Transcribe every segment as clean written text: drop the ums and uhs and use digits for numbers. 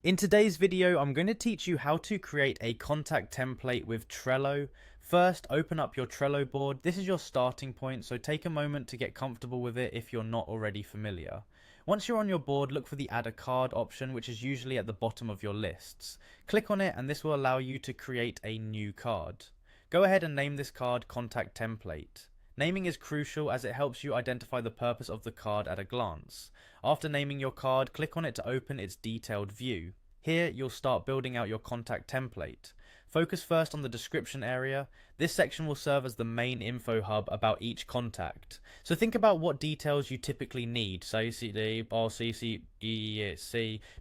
In today's video, I'm going to teach you how to create a contact template with Trello. First, open up your Trello board. This is your starting point, so take a moment to get comfortable with it if you're not already familiar. Once you're on your board, look for the Add a Card option, which is usually at the bottom of your lists. Click on it and this will allow you to create a new card. Go ahead and name this card Contact Template. Naming is crucial as it helps you identify the purpose of the card at a glance. After naming your card, click on it to open its detailed view. Here, you'll start building out your contact template. Focus first on the description area. This section will serve as the main info hub about each contact. So think about what details you typically need. So CD,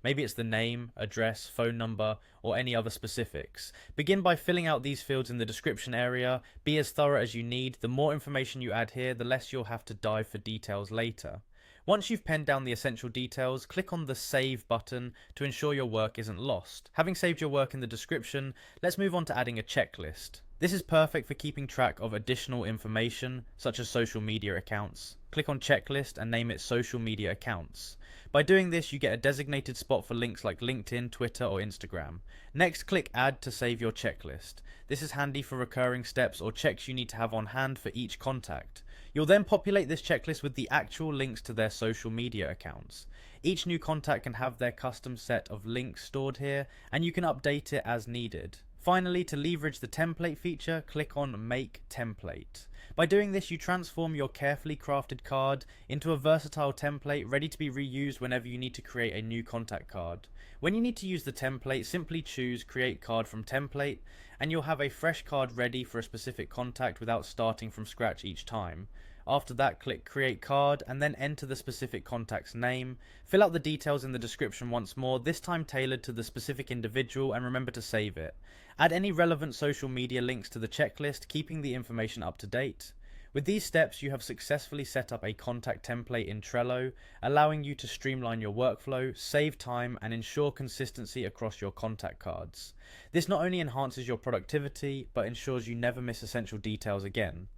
maybe it's the name, address, phone number, or any other specifics. Begin by filling out these fields in the description area. Be as thorough as you need. The more information you add here, the less you'll have to dive for details later. Once you've penned down the essential details, click on the Save button to ensure your work isn't lost. Having saved your work in the description, let's move on to adding a checklist. This is perfect for keeping track of additional information, such as social media accounts. Click on Checklist and name it Social Media Accounts. By doing this, you get a designated spot for links like LinkedIn, Twitter, or Instagram. Next, click Add to save your checklist. This is handy for recurring steps or checks you need to have on hand for each contact. You'll then populate this checklist with the actual links to their social media accounts. Each new contact can have their custom set of links stored here, and you can update it as needed. Finally, to leverage the template feature, click on Make Template. By doing this, you transform your carefully crafted card into a versatile template ready to be reused whenever you need to create a new contact card. When you need to use the template, simply choose Create Card from Template, and you'll have a fresh card ready for a specific contact without starting from scratch each time. After that, click Create Card and then enter the specific contact's name. Fill out the details in the description once more, this time tailored to the specific individual, and remember to save it. Add any relevant social media links to the checklist, keeping the information up to date. With these steps, you have successfully set up a contact template in Trello, allowing you to streamline your workflow, save time, and ensure consistency across your contact cards. This not only enhances your productivity, but ensures you never miss essential details again.